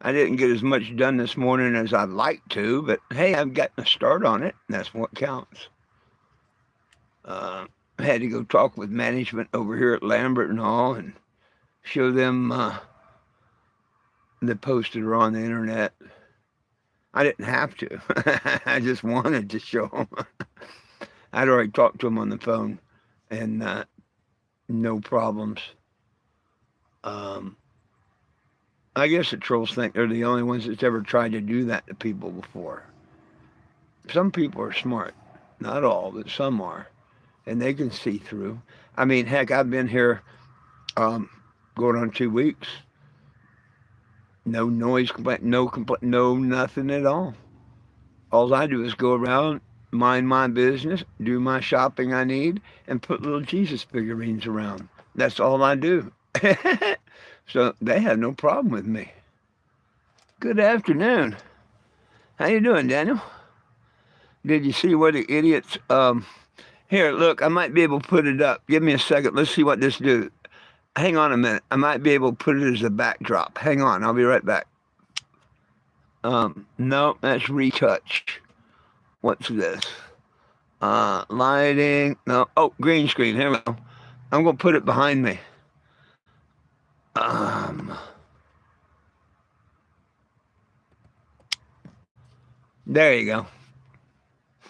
I didn't get as much done this morning as I'd like to, but hey, I've gotten a start on it, and that's what counts. Uh, I had to go talk with management over here at Lambert and all and show them the posts that are on the internet. I didn't have to. I just wanted to show them. I'd already talked to them on the phone, and no problems. Um, I guess the trolls think they're the only ones that's ever tried to do that to people before. Some people are smart. Not all, but some are. And they can see through. I mean, heck, I've been here um, going on 2 weeks. No noise complaint, no complaint, no nothing at all. All I do is go around, mind my business, do my shopping I need, and put little Jesus figurines around. That's all I do. So they have no problem with me. Good afternoon. How you doing, Daniel? Did you see where the idiots? Here, look, I might be able to put it up. Give me a second. Let's see what this do. Hang on a minute. I might be able to put it as a backdrop. Hang on. I'll be right back. No, that's retouch. What's this? Lighting. No. Oh, green screen. Here we go. I'm going to put it behind me. There you go.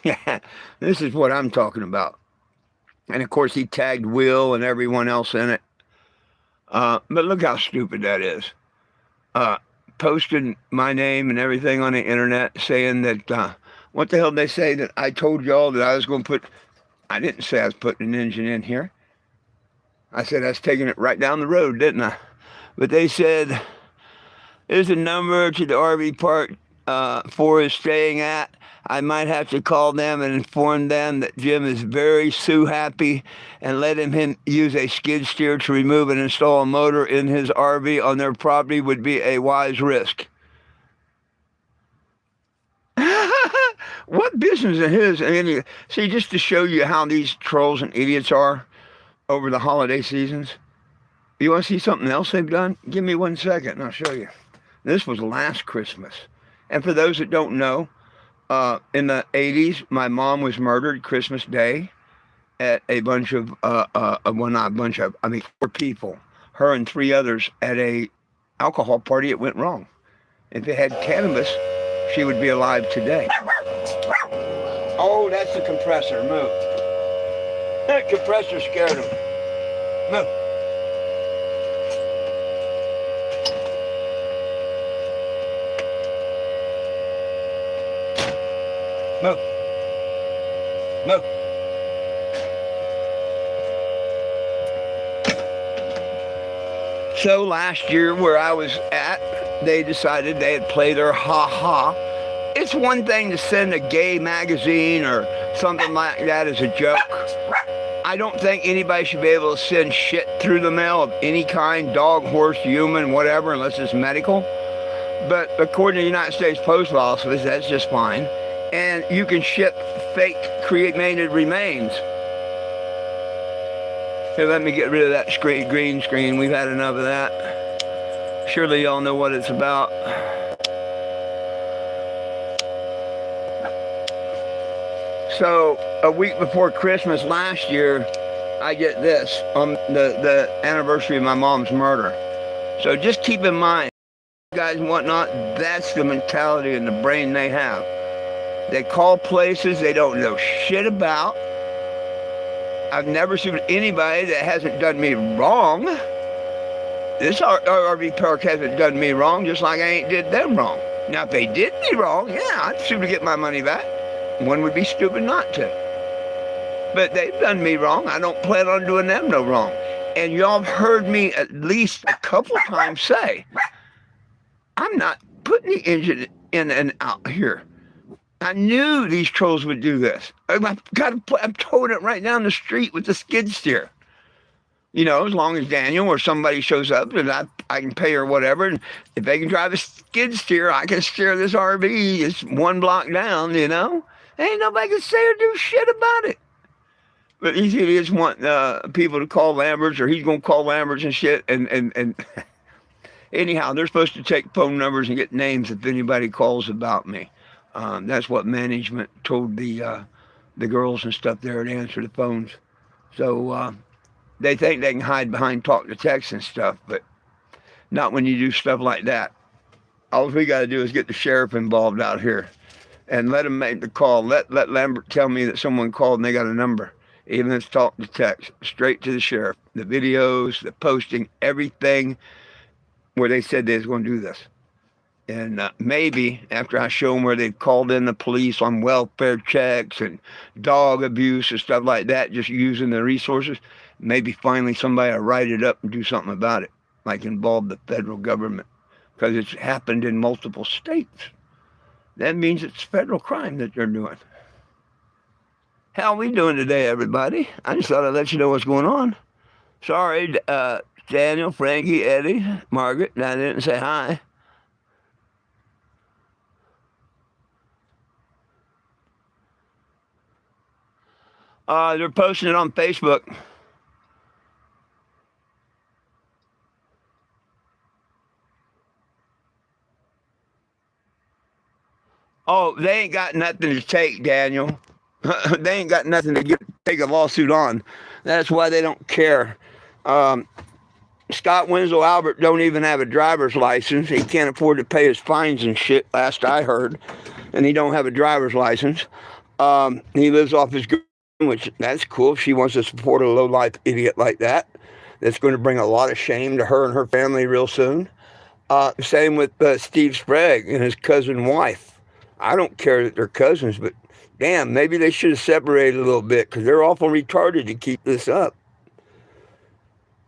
Yeah, this is what I'm talking about. And of course, he tagged Will and everyone else in it. But look how stupid that is. Uh, Posting my name and everything on the internet saying that, what the hell did they say that I told y'all that I was going to put, I didn't say I was putting an engine in here. I said I was taking it right down the road, didn't I? But they said, there's a number to the RV park for is staying at. I might have to call them and inform them that Jim is very sue happy and let him use a skid steer to remove and install a motor in his RV on their property would be a wise risk. What business is his? I mean, see, just to show you how these trolls and idiots are over the holiday seasons. You want to see something else they've done? Give me 1 second and I'll show you. This was last Christmas. And for those that don't know, in the 80s, my mom was murdered Christmas Day at a bunch of, well, not a bunch of, I mean, 4 people, her and 3 others at a alcohol party. It went wrong. If it had cannabis, she would be alive today. Oh, that's the compressor. Move. That compressor scared him. Move. Move. Move. So last year where I was at, they decided they'd play their ha-ha. It's one thing to send a gay magazine or something like that as a joke. I don't think anybody should be able to send shit through the mail of any kind, dog, horse, human, whatever, unless it's medical. But according to the United States Postal Office, that's just fine. And you can ship fake cremated remains. Here, let me get rid of that green screen. We've had enough of that. Surely y'all know what it's about. So a week before Christmas last year, I get this on the anniversary of my mom's murder. So just keep in mind, guys and whatnot, that's the mentality and the brain they have. They call places they don't know shit about. I've never seen anybody that hasn't done me wrong. This RV park hasn't done me wrong, just like I ain't did them wrong. Now, if they did me wrong, yeah, I'd sue to get my money back. One would be stupid not to. But they've done me wrong. I don't plan on doing them no wrong. And y'all have heard me at least a couple times say, I'm not putting the engine in and out here. I knew these trolls would do this. I'm towing it right down the street with the skid steer. You know, as long as Daniel or somebody shows up and I can pay or whatever. And if they can drive a skid steer, I can steer this RV. It's 1 block down, you know. Ain't nobody can say or do shit about it. But these idiots want people to call Lamberts, or he's going to call Lamberts and shit. And Anyhow, they're supposed to take phone numbers and get names if anybody calls about me. That's what management told the girls and stuff there to answer the phones. So they think they can hide behind talk to text and stuff, but not when you do stuff like that. All we got to do is get the sheriff involved out here and let him make the call. Let Lambert tell me that someone called and they got a number. Even if it's talk to text, straight to the sheriff. The videos, the posting, everything where they said they was going to do this. And maybe after I show them where they've called in the police on welfare checks and dog abuse and stuff like that, just using the resources, maybe finally somebody will write it up and do something about it, like involve the federal government, because it's happened in multiple states. That means it's federal crime that they're doing. How are we doing today, everybody? I just thought I'd let you know what's going on. Sorry, Daniel, Frankie, Eddie, Margaret, I didn't say hi. They're posting it on Facebook. Oh, they ain't got nothing to take, Daniel. They ain't got nothing to take a lawsuit on. That's why they don't care. Um, Scott Wenzel Albert don't even have a driver's license. He can't afford to pay his fines and shit, last I heard. And he don't have a driver's license. He lives off his girlfriend, which that's cool. If she wants to support a low-life idiot like that, that's going to bring a lot of shame to her and her family real soon. Same with Steve Sprag and his cousin wife. I don't care that they're cousins, but damn, maybe they should have separated a little bit because they're awful retarded to keep this up.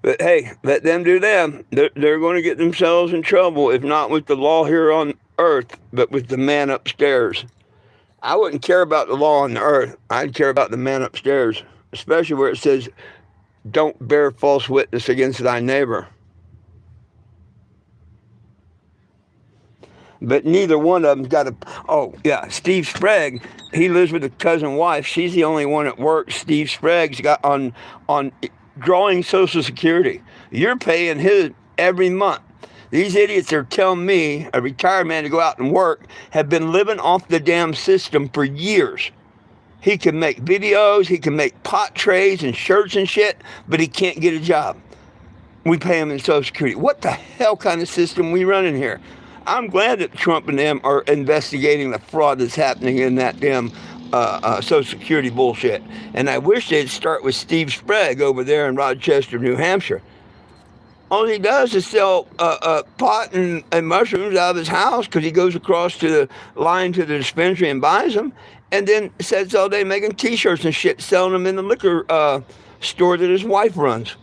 But hey, let them do them. They're going to get themselves in trouble, if not with the law here on earth, but with the man upstairs. I wouldn't care about the law on the earth. I'd care about the man upstairs, especially where it says, don't bear false witness against thy neighbor. But neither one of them's got a... Oh, yeah, Steve Sprag, he lives with a cousin wife. She's the only one at work. Steve Spragg's got on drawing Social Security. You're paying his every month. These idiots are telling me, a retired man, to go out and work, have been living off the damn system for years. He can make videos, he can make pot trays and shirts and shit, but he can't get a job. We pay him in Social Security. What the hell kind of system we running here? I'm glad that Trump and them are investigating the fraud that's happening in that damn Social Security bullshit. And I wish they'd start with Steve Sprag over there in Rochester, New Hampshire. All he does is sell pot and mushrooms out of his house because he goes across to the line to the dispensary and buys them, and then sits all day making T-shirts and shit, selling them in the liquor store that his wife runs.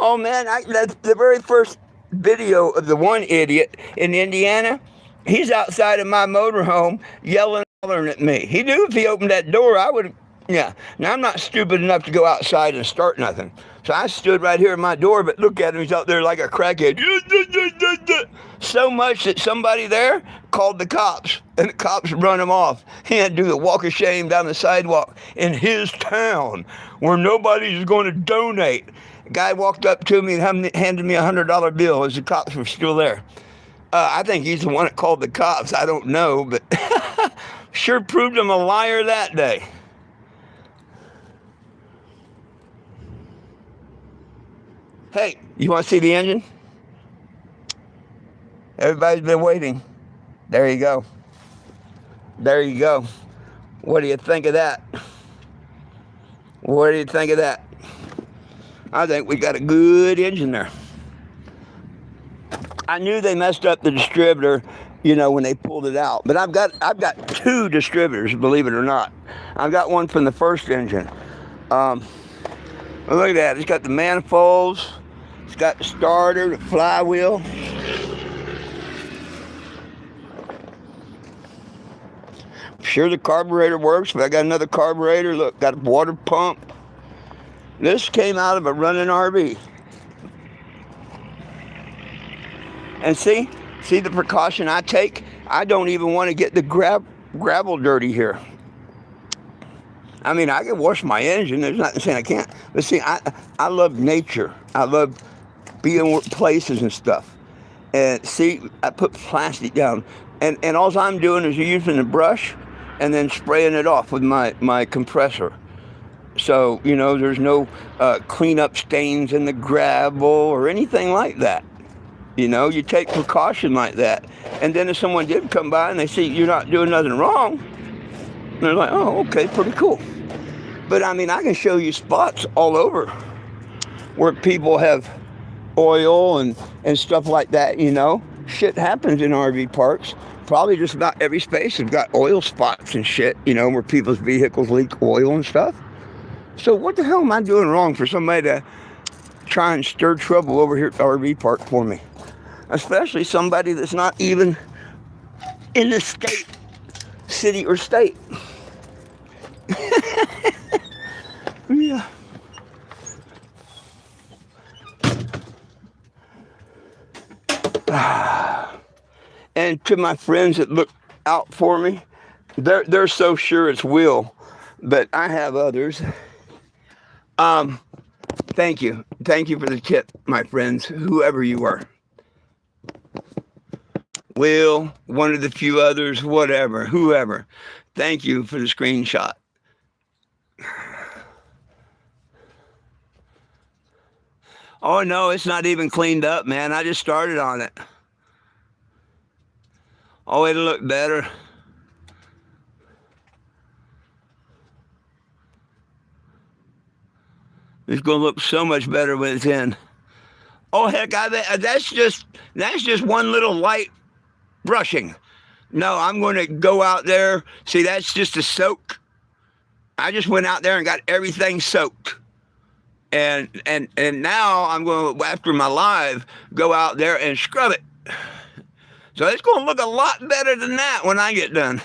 Oh man, that's the very first video of the one idiot in Indiana. He's outside of my motorhome yelling, hollering at me. He knew if he opened that door, I would. Yeah. Now I'm not stupid enough to go outside and start nothing. So I stood right here at my door, but look at him, he's out there like a crackhead. So much that somebody there called the cops, and the cops run him off. He had to do the walk of shame down the sidewalk in his town where nobody's going to donate. A guy walked up to me and handed me $100 bill as the cops were still there. I think he's the one that called the cops. I don't know, but sure proved him a liar that day. Hey, you want to see the engine? Everybody's been waiting. There you go. There you go. What do you think of that? What do you think of that? I think we got a good engine there. I knew they messed up the distributor, when they pulled it out. But I've got two distributors, believe it or not. I've got one from the first engine. Look at that. It's got the manifolds. It's got the starter, the flywheel. Sure, the carburetor works, but I got another carburetor. Look, got a water pump. This came out of a running RV. And see the precaution I take? I don't even want to get the gravel dirty here. I mean, I can wash my engine. There's nothing saying I can't. But see, I love nature. I love being places and stuff. And see, I put plastic down. And all I'm doing is using a brush and then spraying it off with my compressor. So, there's no cleanup stains in the gravel or anything like that. You take precaution like that. And then if someone did come by and they see you're not doing nothing wrong, they're like, oh, okay, pretty cool. But I mean, I can show you spots all over where people have oil and stuff like that, Shit happens in RV parks. Probably just about every space has got oil spots and shit, where people's vehicles leak oil and stuff. So what the hell am I doing wrong for somebody to try and stir trouble over here at the RV park for me? Especially somebody that's not even in the city or state. Yeah. And to my friends that look out for me, they're so sure it's Will, but I have others. Thank you for the tip, my friends, whoever you are. Will, one of the few others, whatever, whoever. Thank you for the screenshot. Oh no, it's not even cleaned up, man. I just started on it. Oh, it'll look better. It's gonna look so much better when it's in. Oh heck, that's just one little light brushing. No, I'm going to go out there. See, that's just a soak. I just went out there and got everything soaked. And now I'm going to, after my live, go out there and scrub it. So it's going to look a lot better than that when I get done.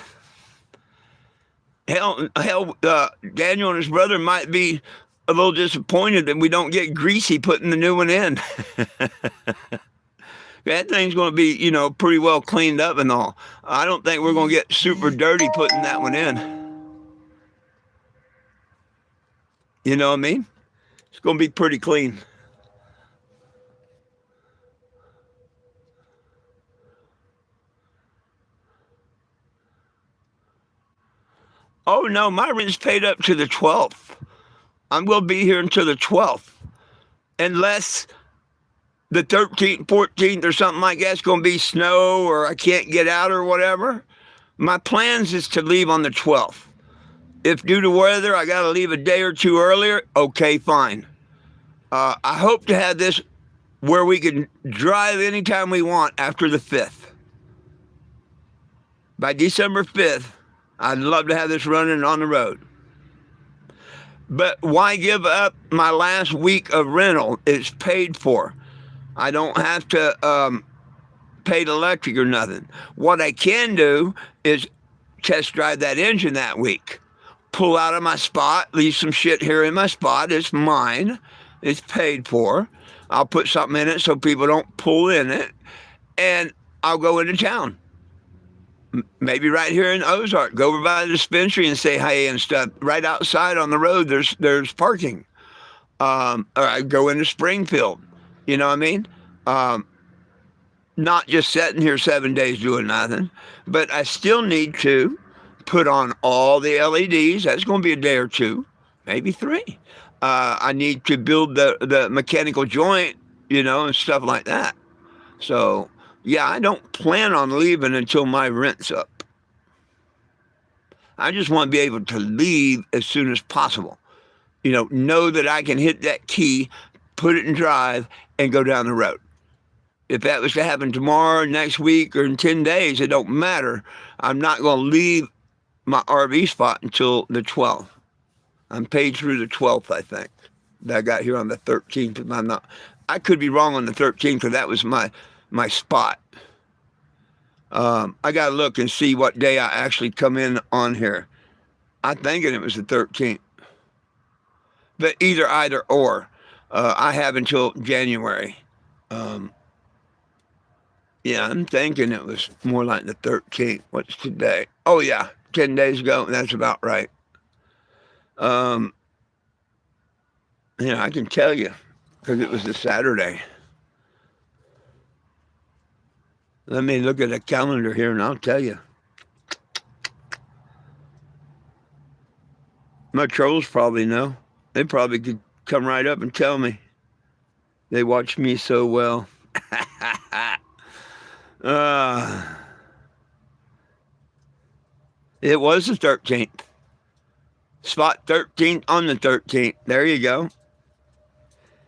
Hell, Daniel and his brother might be a little disappointed that we don't get greasy putting the new one in. That thing's going to be, pretty well cleaned up and all. I don't think we're going to get super dirty putting that one in. You know what I mean? It's going to be pretty clean. Oh, no, my rent's paid up to the 12th. I'm going to be here until the 12th. Unless the 13th, 14th or something like that's going to be snow or I can't get out or whatever. My plans is to leave on the 12th. If due to weather I got to leave a day or two earlier, okay, fine. I hope to have this where we can drive anytime we want after the 5th. By December 5th, I'd love to have this running on the road. But why give up my last week of rental? It's paid for. I don't have to pay the electric or nothing. What I can do is test drive that engine that week. Pull out of my spot, leave some shit here in my spot. It's mine. It's paid for. I'll put something in it so people don't pull in it. And I'll go into town. Maybe right here in Ozark. Go over by the dispensary and say hey and stuff. Right outside on the road, there's parking. Or I go into Springfield. You know what I mean? Not just sitting here 7 days doing nothing, but I still need to put on all the LEDs. That's going to be a day or two, maybe 3. I need to build the mechanical joint, and stuff like that. So, yeah, I don't plan on leaving until my rent's up. I just want to be able to leave as soon as possible. Know that I can hit that key, put it in drive, and go down the road. If that was to happen tomorrow, next week, or in 10 days, it don't matter. I'm not going to leave my RV spot until the 12th. I'm paid through the 12th, I think. I got here on the 13th. I could be wrong on the 13th, because that was my spot. I got to look and see what day I actually come in on here. I'm thinking it was the 13th. but either or. I have until January. Um, yeah, I'm thinking it was more like the 13th. What's today? Oh yeah, 10 days ago. That's about right. Um, I can tell you because it was a Saturday. Let me look at a calendar here, and I'll tell you. My trolls probably know. They probably could come right up and tell me. They watch me so well. uh, it was the 13th. Spot 13th on the 13th. There you go.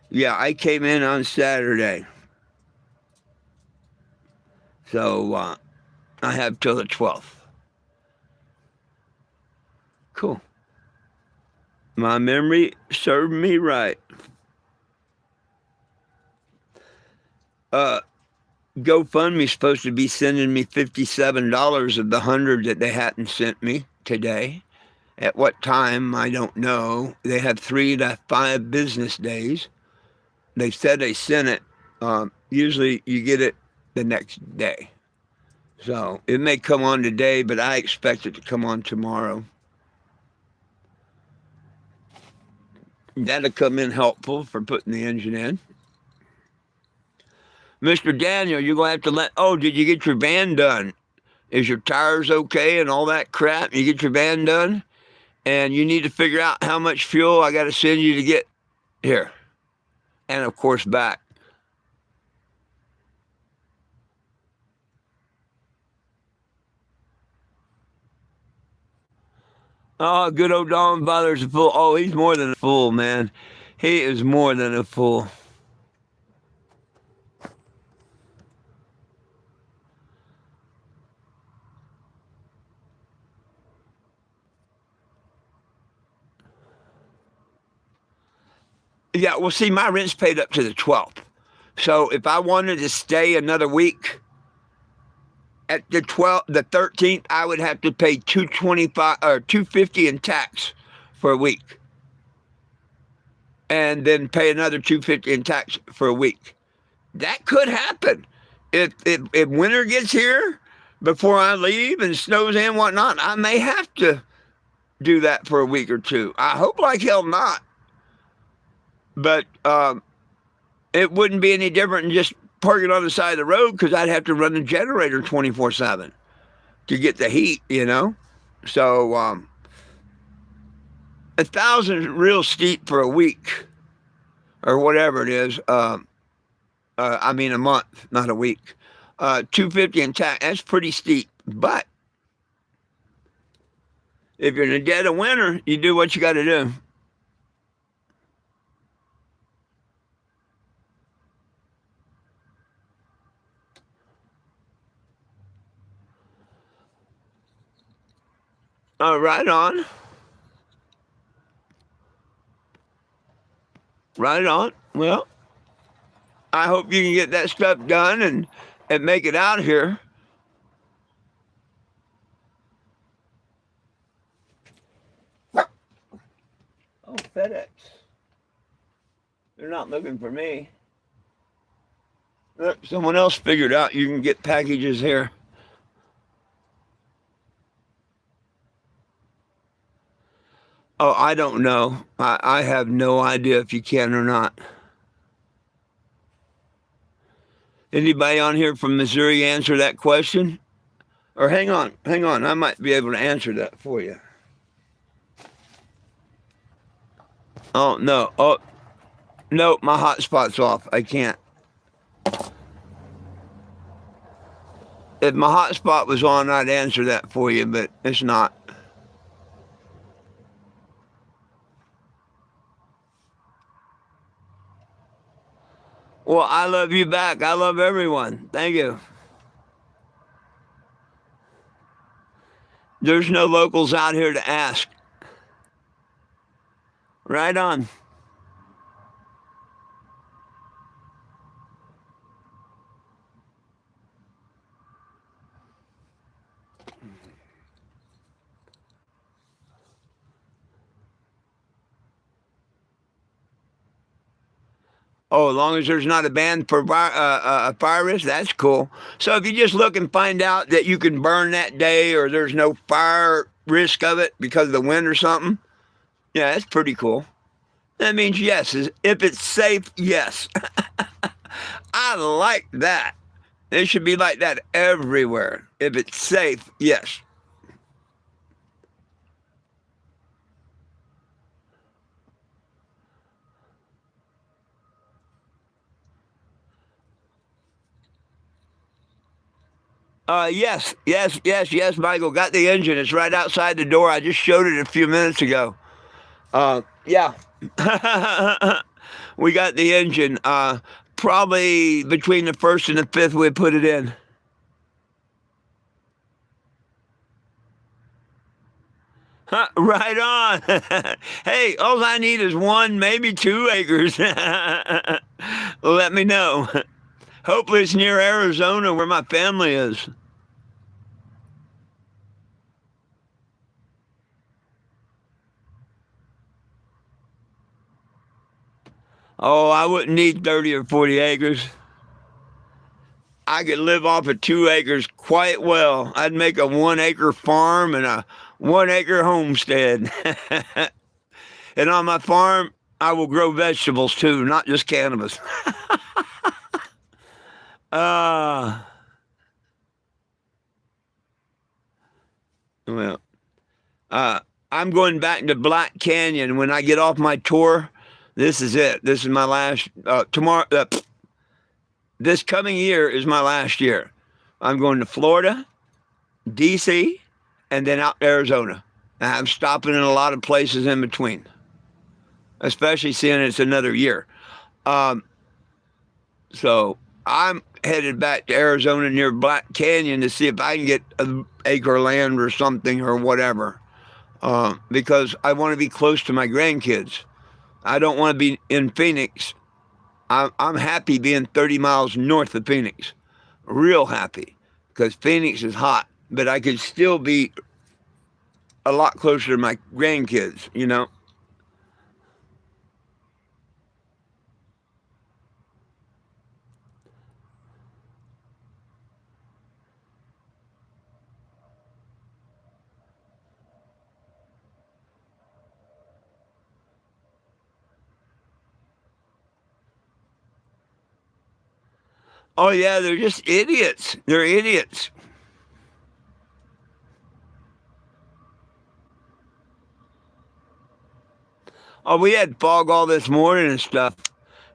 Yeah, I came in on Saturday. So I have till the 12th. Cool. My memory served me right. Uh, GoFundMe's supposed to be sending me $57 of the 100 that they hadn't sent me today. At what time, I don't know. They have 3 to 5 business days. They said they sent it. Usually you get it the next day. So it may come on today, but I expect it to come on tomorrow. That'll come in helpful for putting the engine in. Mr. Daniel, you're going to have to did you get your van done? Is your tires okay and all that crap? You get your van done? And you need to figure out how much fuel I got to send you to get here. And, of course, back. Oh, good old Don Father's a fool. Oh, he's more than a fool, man. He is more than a fool. Yeah, well, see, my rent's paid up to the 12th. So if I wanted to stay another week at the 13th, I would have to pay 225 or 250 in tax for a week, and then pay another 250 in tax for a week. That could happen if winter gets here before I leave and snows and whatnot. I may have to do that for a week or two. I hope like hell not, but it wouldn't be any different than just parking on the side of the road because I'd have to run the generator 24/7 to get the heat. So 1,000 is real steep for a week or whatever it is. I mean a month, not a week. 250 in tax. That's pretty steep. But if you're in the dead of winter, you do what you got to do. Right on. Right on. Well, I hope you can get that stuff done and make it out here. Oh, FedEx. They're not looking for me. Look, someone else figured out you can get packages here. Oh, I don't know. I have no idea if you can or not. Anybody on here from Missouri answer that question? Or hang on. I might be able to answer that for you. Oh, no. Oh, no, my hotspot's off. I can't. If my hotspot was on, I'd answer that for you, but it's not. Well, I love you back. I love everyone. Thank you. There's no locals out here to ask. Right on. Oh, as long as there's not a ban for fire risk, that's cool. So if you just look and find out that you can burn that day or there's no fire risk of it because of the wind or something, yeah, that's pretty cool. That means yes. If it's safe, yes. I like that. It should be like that everywhere. If it's safe, yes. Yes, Michael. Got the engine. It's right outside the door. I just showed it a few minutes ago. Yeah. We got the engine. Probably between the first and the fifth, we put it in. Huh, right on. Hey, all I need is one, maybe 2 acres. Let me know. Hopefully, it's near Arizona where my family is. Oh, I wouldn't need 30 or 40 acres. I could live off of 2 acres quite well. I'd make a 1 acre farm and a 1 acre homestead. And on my farm, I will grow vegetables too, not just cannabis. Uh, well, uh, I'm going back to Black Canyon when I get off my tour. This is it. This is my last. Tomorrow, this coming year is my last year. I'm going to Florida, D.C., and then out to Arizona. And I'm stopping in a lot of places in between, especially seeing it's another year. Um, so I'm headed back to Arizona near Black Canyon to see if I can get an acre of land or something or whatever, because I want to be close to my grandkids. I don't want to be in Phoenix. I'm happy being 30 miles north of Phoenix, real happy, because Phoenix is hot, but I could still be a lot closer to my grandkids. Oh yeah, they're just idiots. They're idiots. Oh, we had fog all this morning and stuff.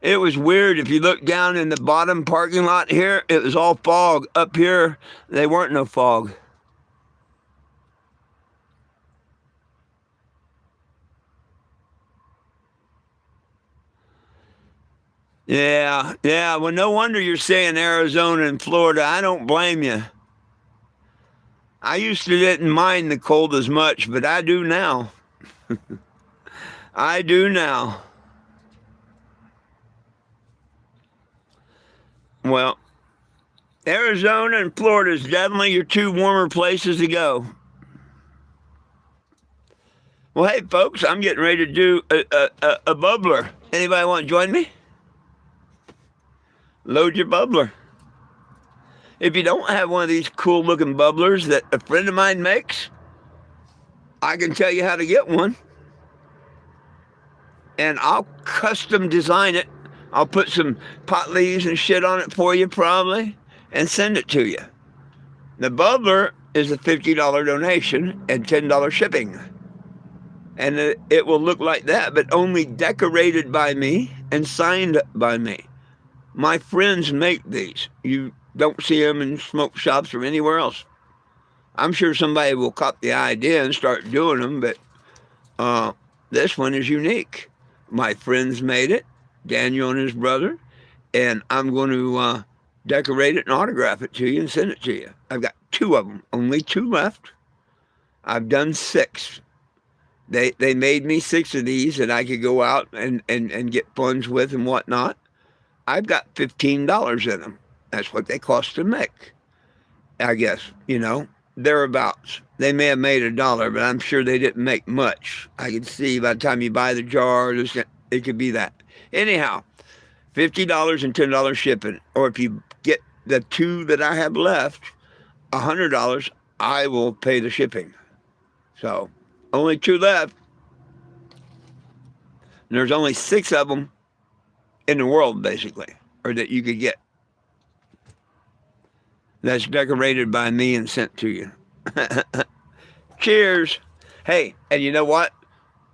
It was weird. If you look down in the bottom parking lot here, it was all fog. Up here, they weren't no fog. Yeah, yeah. Well, no wonder you're saying Arizona and Florida. I don't blame you. I used to didn't mind the cold as much, but I do now. I do now. Well, Arizona and Florida is definitely your two warmer places to go. Well, hey, folks, I'm getting ready to do a bubbler. Anybody want to join me? Load your bubbler. If you don't have one of these cool looking bubblers that a friend of mine makes, I can tell you how to get one. And I'll custom design it. I'll put some pot leaves and shit on it for you, probably, and send it to you. The bubbler is a $50 donation and $10 shipping. And it will look like that, but only decorated by me and signed by me. My friends make these. You don't see them in smoke shops or anywhere else. I'm sure somebody will cop the idea and start doing them, but this one is unique. My friends made it, Daniel and his brother, and I'm going to decorate it and autograph it to you and send it to you. I've got two of them, only two left. I've done six. They made me six of these that I could go out and get funds with and whatnot. I've got $15 in them. That's what they cost to make, I guess, thereabouts. They may have made $1, but I'm sure they didn't make much. I can see by the time you buy the jar, it could be that. Anyhow, $50 and $10 shipping. Or if you get the two that I have left, $100, I will pay the shipping. So only two left. And there's only six of them in the world, basically, or that you could get. That's decorated by me and sent to you. Cheers. Hey, and you know what?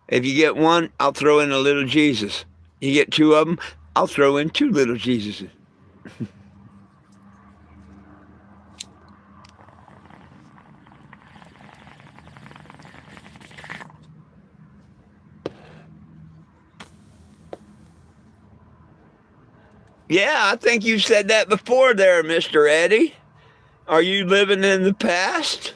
If you get one, I'll throw in a little Jesus. You get two of them, I'll throw in two little Jesuses. Yeah, I think you said that before there, Mr. Eddie. Are you living in the past?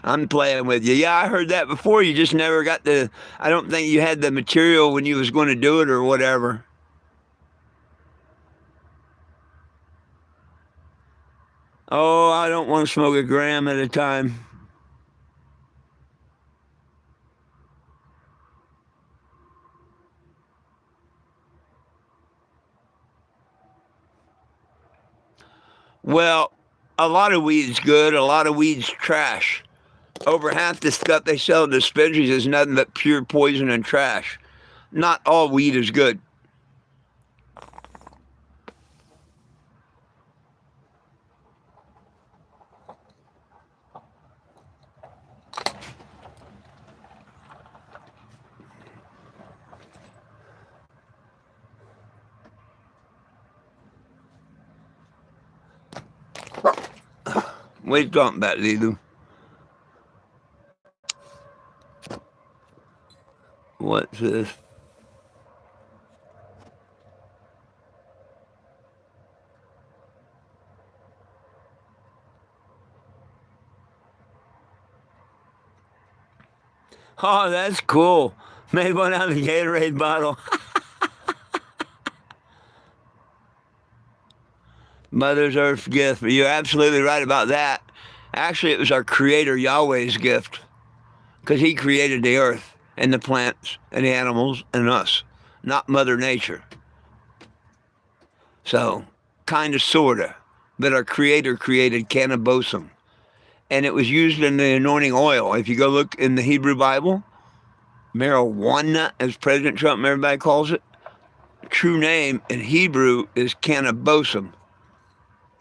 I'm playing with you. Yeah, I heard that before. You just never got the. I don't think you had the material when you was going to do it or whatever. Oh, I don't want to smoke a gram at a time. Well, a lot of weed's good. A lot of weed's trash. Over half the stuff they sell in dispensaries is nothing but pure poison and trash. Not all weed is good. What are you talking about, Lilu? What's this? Oh, that's cool. Made one out of the Gatorade bottle. Mother's Earth's gift. But you're absolutely right about that. Actually, it was our Creator Yahweh's gift because He created the earth and the plants and the animals and us, not Mother Nature. So, kind of, sort of. But our Creator created cannabosum. And it was used in the anointing oil. If you go look in the Hebrew Bible, marijuana, as President Trump and everybody calls it, true name in Hebrew is cannabosum.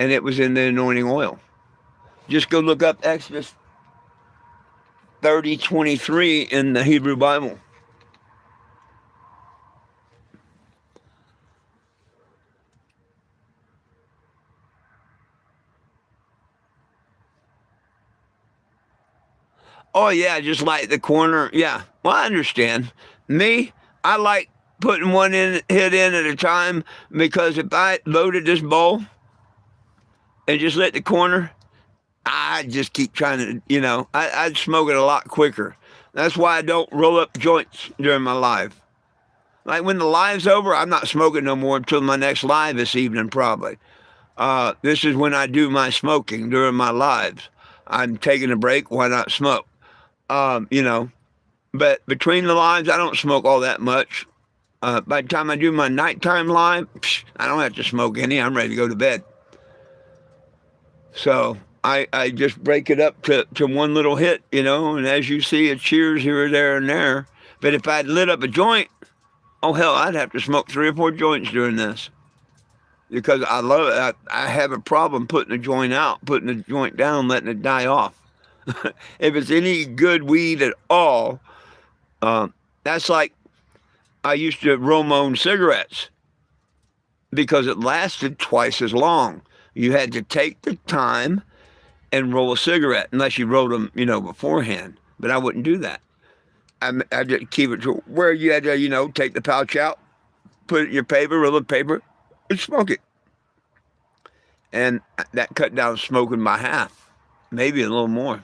And it was in the anointing oil. Just go look up Exodus 30:23 in the Hebrew Bible. Oh yeah, just like the corner. Yeah, well I understand. Me, I like putting one in hit in at a time because if I loaded this bowl and just let the corner, I just keep trying to, I'd smoke it a lot quicker. That's why I don't roll up joints during my live. Like when the live's over, I'm not smoking no more until my next live this evening, probably. This is when I do my smoking during my lives. I'm taking a break. Why not smoke? Um, you know, but between the lives, I don't smoke all that much. By the time I do my nighttime live, I don't have to smoke any. I'm ready to go to bed. So I just break it up to one little hit, and as you see, it cheers here, there, and there. But if I'd lit up a joint, oh hell, I'd have to smoke three or four joints during this because I love it. I have a problem putting the joint out, putting the joint down, letting it die off. If it's any good weed at all, that's like I used to roll my own cigarettes because it lasted twice as long. You had to take the time and roll a cigarette unless you rolled them, beforehand. But I wouldn't do that. I just keep it to where you had to, take the pouch out, put it in your paper, roll the paper, and smoke it. And that cut down smoking by half, maybe a little more.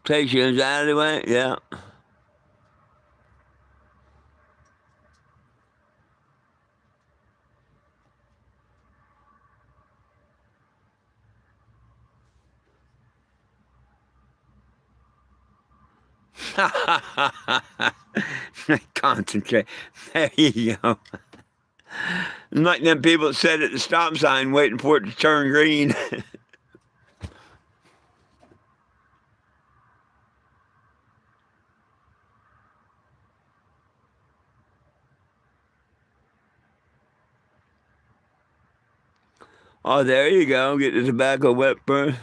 Takes your anxiety away, yeah. Concentrate. There you go. Like them people that sit at the stop sign waiting for it to turn green. Oh, there you go. Get the tobacco wet first.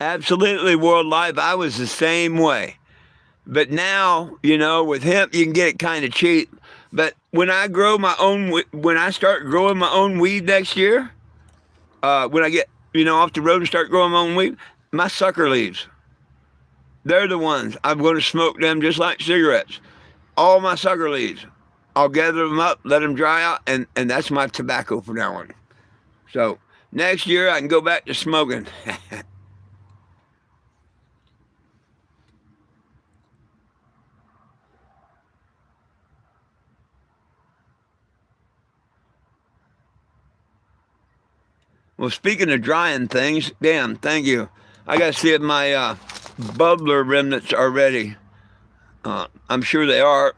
Absolutely, World Life. I was the same way. But now, with hemp, you can get it kind of cheap. But when I when I start growing my own weed next year, when I get, off the road and start growing my own weed, my sucker leaves. They're the ones. I'm going to smoke them just like cigarettes. All my sucker leaves. I'll gather them up, let them dry out, and that's my tobacco from now on. So next year I can go back to smoking. Well, speaking of drying things, damn, thank you. I got to see if my bubbler remnants are ready. I'm sure they are.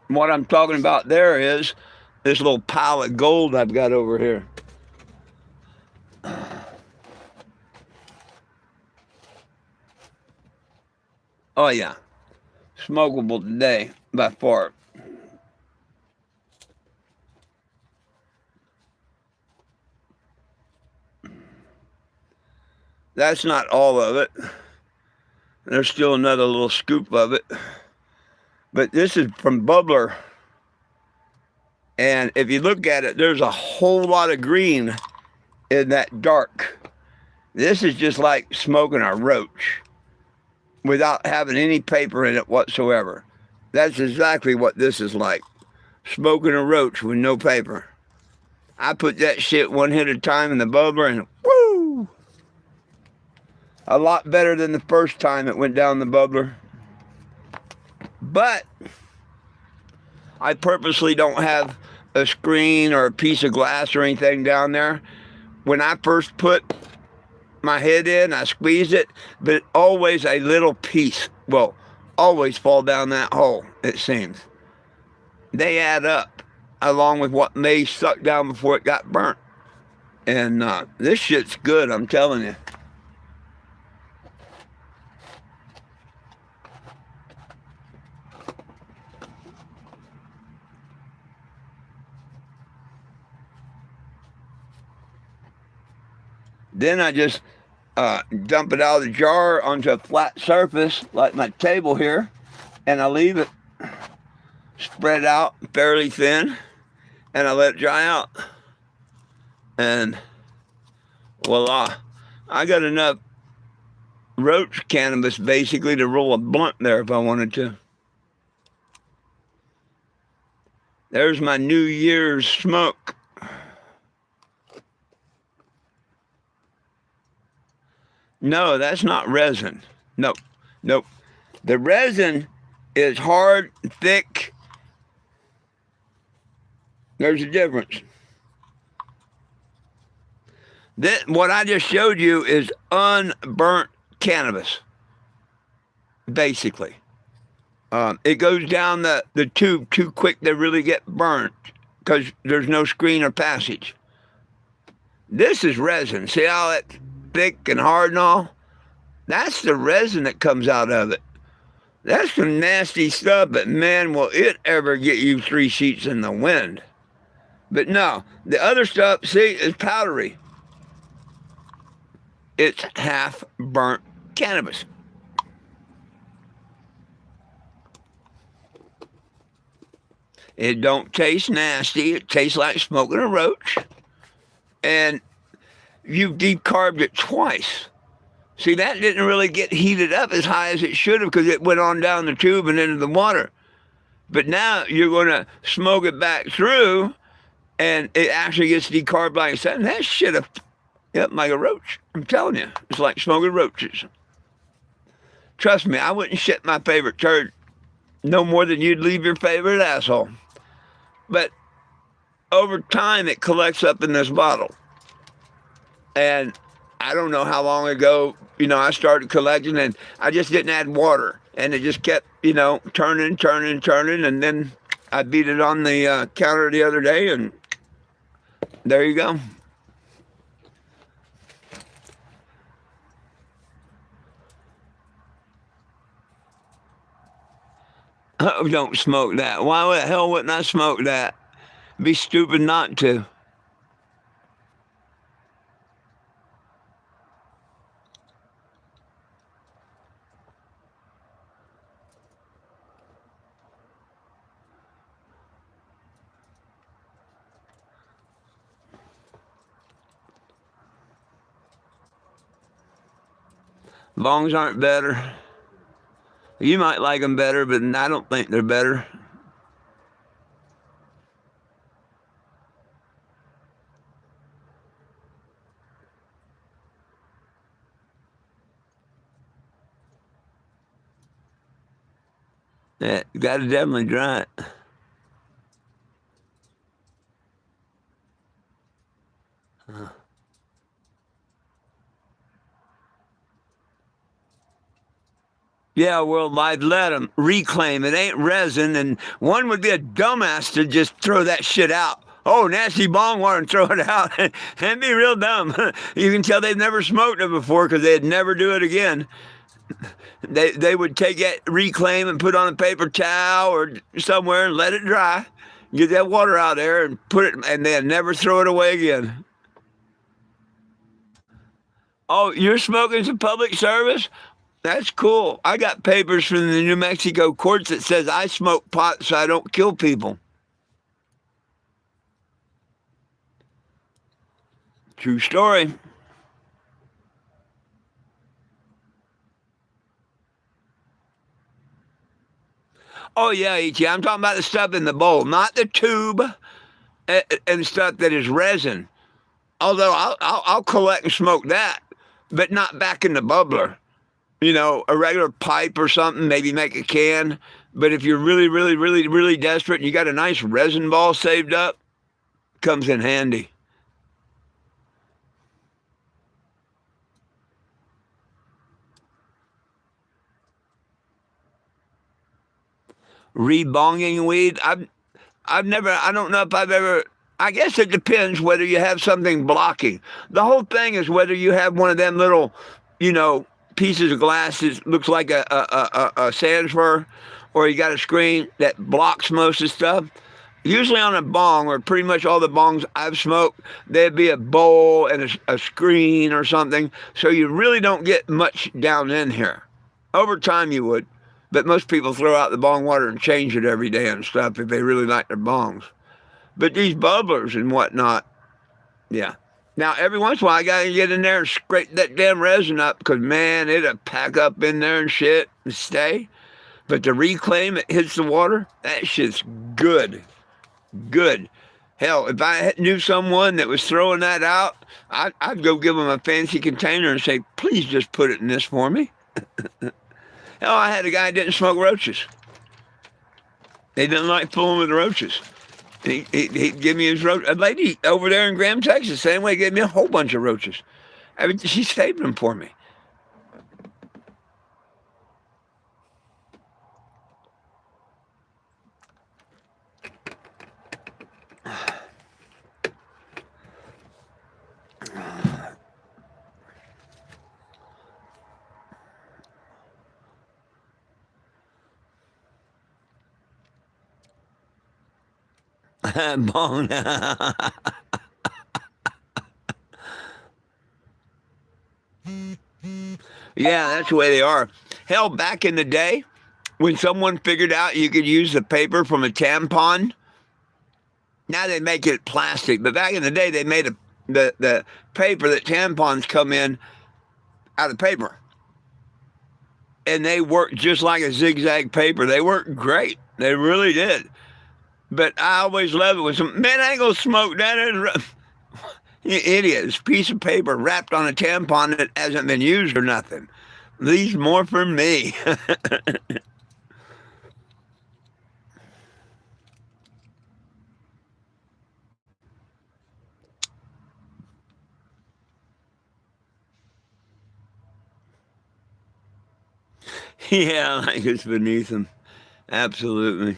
What I'm talking about there is this little pile of gold I've got over here. Oh, yeah. Smokable today by far. That's not all of it. There's still another little scoop of it. But this is from Bubbler. And if you look at it, there's a whole lot of green in that dark. This is just like smoking a roach without having any paper in it whatsoever. That's exactly what this is like. Smoking a roach with no paper. I put that shit one hit at a time in the bubbler and woo! A lot better than the first time it went down the bubbler. But I purposely don't have a screen or a piece of glass or anything down there. When I first put my head in, I squeezed it, but always a little piece will always fall down that hole, it seems. They add up along with what may suck down before it got burnt. And this shit's good, I'm telling you. Then I just dump it out of the jar onto a flat surface like my table here, and I leave it spread out fairly thin, and I let it dry out. And voila, I got enough roach cannabis basically to roll a blunt there if I wanted to. There's my New Year's smoke. No, that's not resin. Nope. The resin is hard, thick. There's a difference. What I just showed you is unburnt cannabis, basically. It goes down the tube too quick to really get burnt because there's no screen or passage. This is resin. See how it's thick and hard and all? That's the resin that comes out of it. That's some nasty stuff, but man, will it ever get you 3 sheets in the wind. But no, the other stuff, see, is powdery. It's half burnt cannabis. It don't taste nasty. It tastes like smoking a roach. And you decarbed it twice. See, that didn't really get heated up as high as it should have because it went on down the tube and into the water. But now you're going to smoke it back through, and it actually gets decarbed like that. And that shit, yep, like a roach. I'm telling you, it's like smoking roaches. Trust me, I wouldn't shit my favorite turd no more than you'd leave your favorite asshole. But over time, it collects up in this bottle. And I don't know how long ago, I started collecting, and I just didn't add water. And it just kept, turning, turning, turning. And then I beat it on the counter the other day, and there you go. Oh, don't smoke that. Why the hell wouldn't I smoke that? Be stupid not to. Bongs aren't better. You might like them better, but I don't think they're better. Yeah, you got to definitely try it. Yeah, well, I'd let them reclaim. It ain't resin, and one would be a dumbass to just throw that shit out. Oh, nasty bong water and throw it out. That'd be real dumb. You can tell they've never smoked it before because they'd never do it again. They would take it, reclaim, and put on a paper towel or somewhere and let it dry. Get that water out there and put it, and they'd never throw it away again. Oh, you're smoking some public service? That's cool. I got papers from the New Mexico courts that says I smoke pot so I don't kill people. True story. Oh yeah, E.T. I'm talking about the stuff in the bowl, not the tube and stuff that is resin. Although I'll collect and smoke that, but not back in the bubbler. A regular pipe or something, maybe make a can. But if you're really, really, really, really desperate and you got a nice resin ball saved up, comes in handy. Rebonging weed. I don't know if I've ever. I guess it depends whether you have something blocking. The whole thing is whether you have one of them little, you know, pieces of glass that looks like a transfer, or you got a screen that blocks most of the stuff. Usually on a bong, or pretty much all the bongs I've smoked, there'd be a bowl and a screen or something, so you really don't get much down in here. Over time you would, but most people throw out the bong water and change it every day and stuff if they really like their bongs. But these bubblers and whatnot, yeah. Now, every once in a while, I got to get in there and scrape that damn resin up because, man, it'll pack up in there and shit and stay. But to reclaim it hits the water, that shit's good. Good. Hell, if I knew someone that was throwing that out, I'd go give them a fancy container and say, please just put it in this for me. Hell, I had a guy that didn't smoke roaches. They didn't like fooling with roaches. He'd give me his roach. A lady over there in Graham, Texas, same way, gave me a whole bunch of roaches. I mean, she saved them for me. Bone. Yeah, that's the way they are. Hell, back in the day, when someone figured out you could use the paper from a tampon, now they make it plastic. But back in the day, they made the paper that tampons come in out of paper. And they worked just like a zigzag paper. They worked great. They really did. But I always love it when some man, I ain't gonna smoke that. You idiot. It's a piece of paper wrapped on a tampon that hasn't been used or nothing. These more for me. Yeah, like it's beneath them. Absolutely.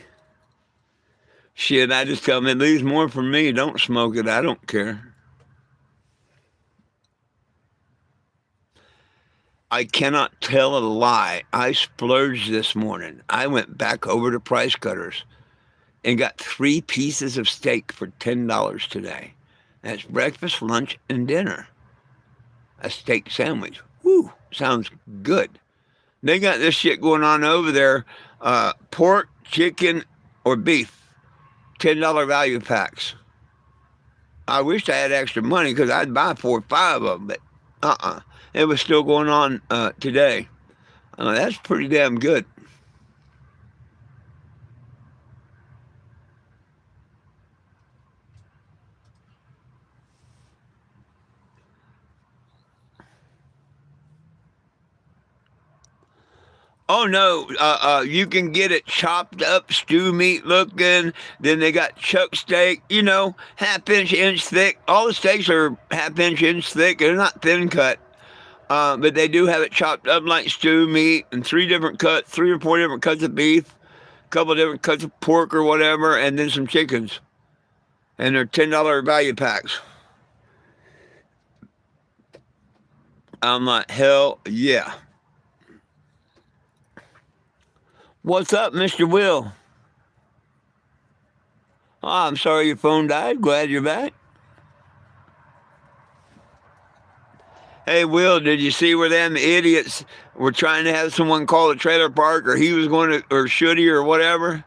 Shit, I just tell them it leaves more for me. Don't smoke it. I don't care. I cannot tell a lie. I splurged this morning. I went back over to Price Cutters and got 3 pieces of steak for $10 today. That's breakfast, lunch, and dinner. A steak sandwich. Woo, sounds good. They got this shit going on over there. Pork, chicken, or beef. $10 value packs. I wish I had extra money because I'd buy 4 or 5 of them, but it was still going on today. That's pretty damn good. Oh no, you can get it chopped up, stew meat looking. Then they got chuck steak, half inch thick. All the steaks are half inch thick. They're not thin cut, but they do have it chopped up like stew meat and 3 different cuts, 3 or 4 different cuts of beef, a couple of different cuts of pork or whatever, and then some chickens. And they're $10 value packs. I'm like, hell yeah. What's up, Mr. Will? Oh, I'm sorry your phone died. Glad you're back. Hey, Will, did you see where them idiots were trying to have someone call the trailer park, or he was going to, or should he, or whatever?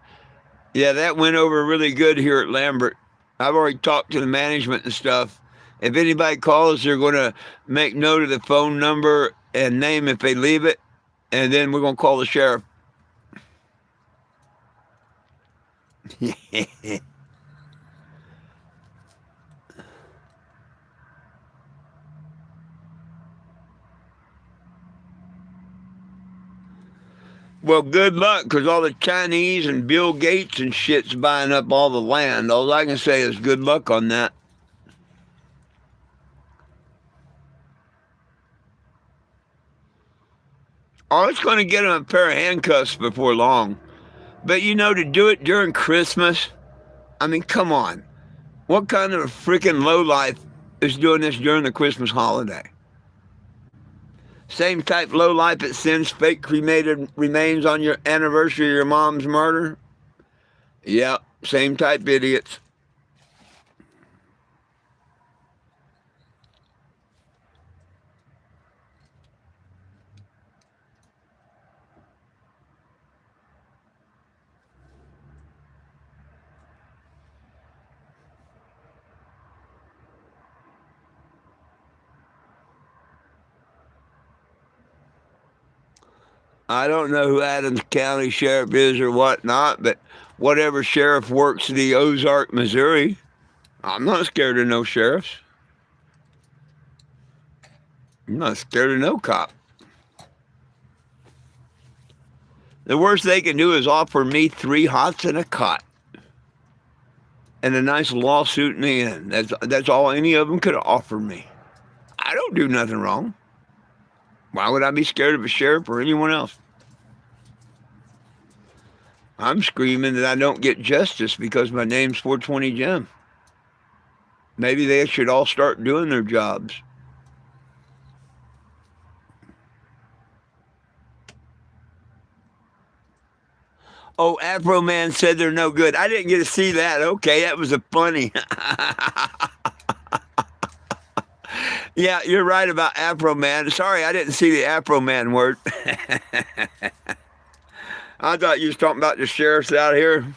Yeah, that went over really good here at Lambert. I've already talked to the management and stuff. If anybody calls, they're going to make note of the phone number and name if they leave it, and then we're going to call the sheriff. Well, good luck, because all the Chinese and Bill Gates and shit's buying up all the land. All I can say is good luck on that. Oh, it's going to get them a pair of handcuffs before long. But to do it during Christmas, I mean, come on. What kind of a freaking lowlife is doing this during the Christmas holiday? Same type lowlife that sends fake cremated remains on your anniversary of your mom's murder? Yeah, same type idiots. I don't know who Adams County Sheriff is or whatnot, but whatever sheriff works the Ozark, Missouri, I'm not scared of no sheriffs. I'm not scared of no cop. The worst they can do is offer me 3 hots and a cot and a nice lawsuit in the end. That's all any of them could offer me. I don't do nothing wrong. Why would I be scared of a sheriff or anyone else? I'm screaming that I don't get justice because my name's 420 Jim. Maybe they should all start doing their jobs. Oh, Afro Man said they're no good. I didn't get to see that. Okay, that was a funny. Yeah, you're right about Afro Man. Sorry, I didn't see the Afro Man word. I thought you was talking about the sheriffs out here.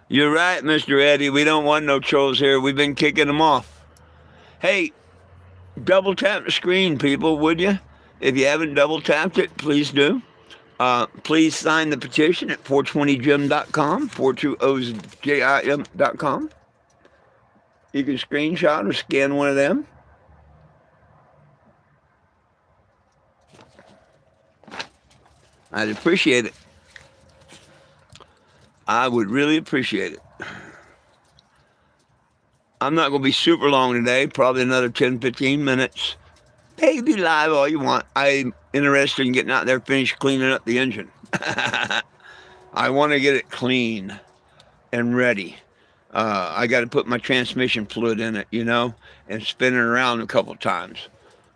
You're right, Mr. Eddie. We don't want no trolls here. We've been kicking them off. Hey, double tap the screen, people, would you? If you haven't double tapped it, please do. Please sign the petition at 420jim.com, 420jim.com. You can screenshot or scan one of them. I'd appreciate it. I would really appreciate it. I'm not going to be super long today, probably another 10, 15 minutes. Hey, be live all you want. I'm interested in getting out there, finish cleaning up the engine. I want to get it clean and ready. I got to put my transmission fluid in it, and spin it around a couple times.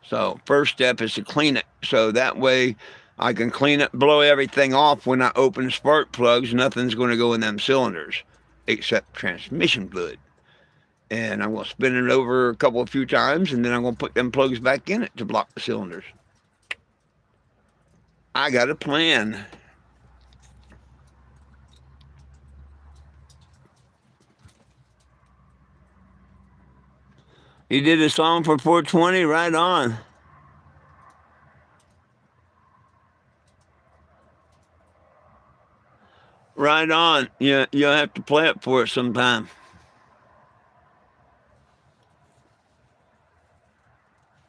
So first step is to clean it. So that way I can clean it, blow everything off when I open the spark plugs. Nothing's going to go in them cylinders except transmission fluid. And I'm going to spin it over a few times, and then I'm going to put them plugs back in it to block the cylinders. I got a plan. You did a song for 420? Right on. Right on. Yeah, you'll have to play it for us sometime.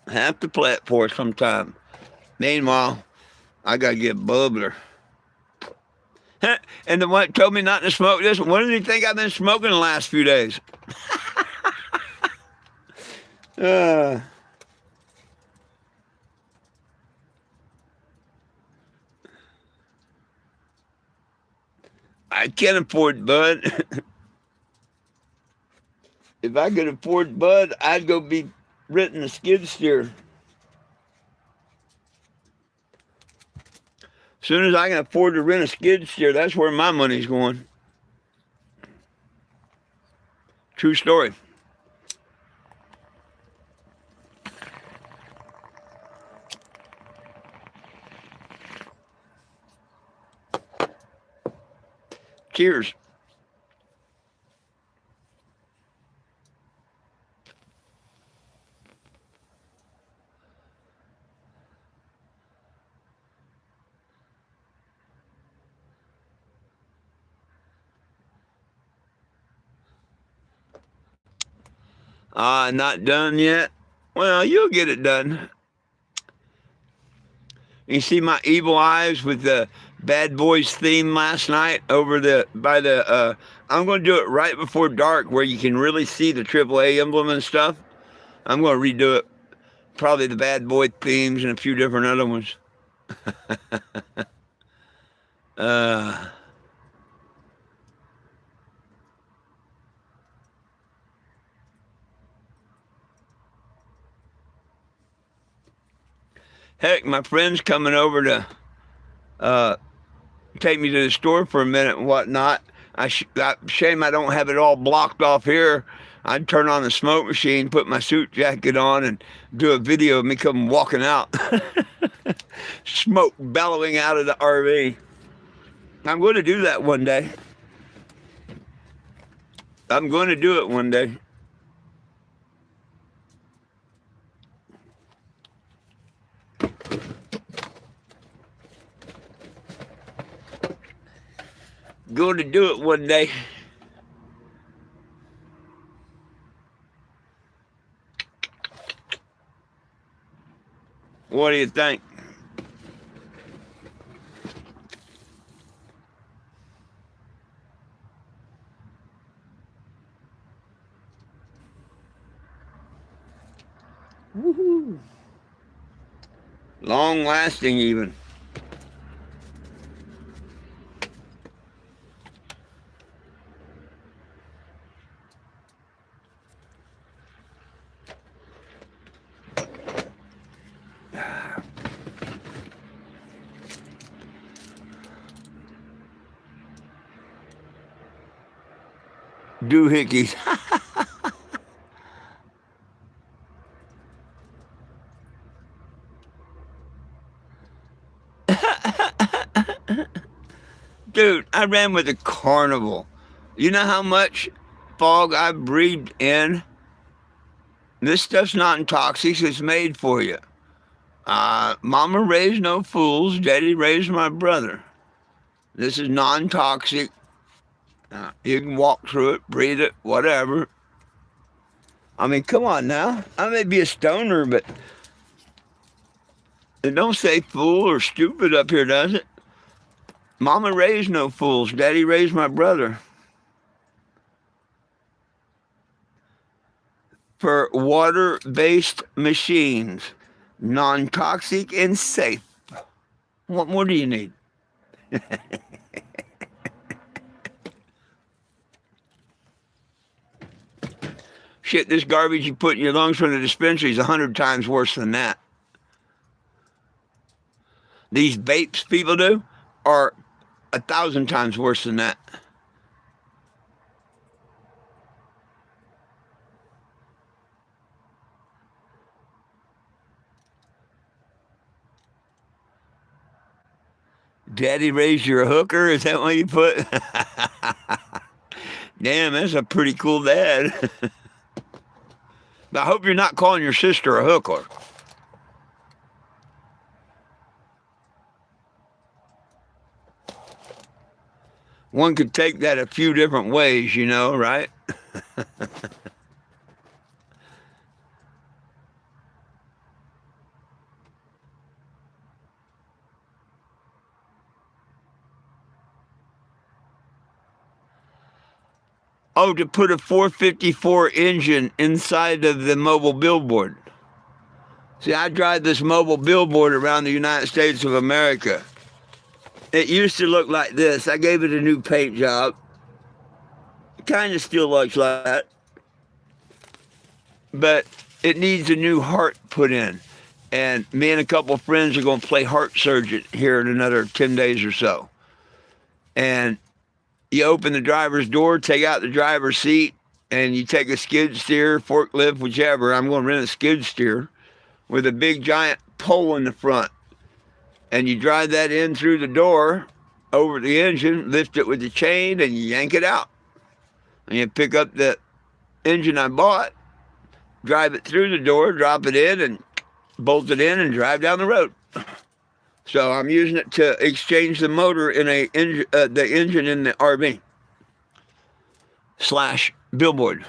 Have to play it for us sometime. Meanwhile, I got to get a bubbler. And the one told me not to smoke this. What do you think I've been smoking the last few days? uh, I can't afford bud. If I could afford bud, I'd go be renting a skid steer. As soon as I can afford to rent a skid steer, that's where my money's going. True story. Cheers. Not done yet? Well, you'll get it done. You see my evil eyes with the Bad Boys theme last night I'm going to do it right before dark where you can really see the AAA emblem and stuff. I'm going to redo it. Probably the Bad Boy themes and a few different other ones. Heck, my friend's coming over to take me to the store for a minute and whatnot. Shame I don't have it all blocked off here. I'd turn on the smoke machine, put my suit jacket on, and do a video of me coming walking out. Smoke bellowing out of the RV. I'm going to do that one day. I'm going to do it one day. Going to do it one day. What do you think? Woohoo! Long lasting even. Doohickeys. Dude, I ran with a carnival. You know how much fog I breathed in? This stuff's not intoxic, it's made for you. Mama raised no fools, Daddy raised my brother. This is non-toxic. You can walk through it, breathe it, whatever. I mean, come on now. I may be a stoner, but it don't say fool or stupid up here, does it? Mama raised no fools. Daddy raised my brother. For water-based machines, non-toxic and safe. What more do you need? Shit, this garbage you put in your lungs from the dispensary is 100 times worse than that. These vapes people do are 1,000 times worse than that. Daddy raised you a hooker? Is that what you put? Damn, that's a pretty cool dad. I hope you're not calling your sister a hooker. One could take that a few different ways, you know, right? Oh, to put a 454 engine inside of the mobile billboard. See, I drive this mobile billboard around the United States of America. It used to look like this. I gave it a new paint job. It kind of still looks like that. But it needs a new heart put in. And me and a couple of friends are going to play heart surgeon here in another 10 days or so. And you open the driver's door, take out the driver's seat, and you take a skid steer, forklift, whichever. I'm going to rent a skid steer with a big giant pole in the front. And you drive that in through the door, over the engine, lift it with the chain, and you yank it out. And you pick up the engine I bought, drive it through the door, drop it in, and bolt it in and drive down the road. So I'm using it to exchange the motor in the engine in the RV / billboard.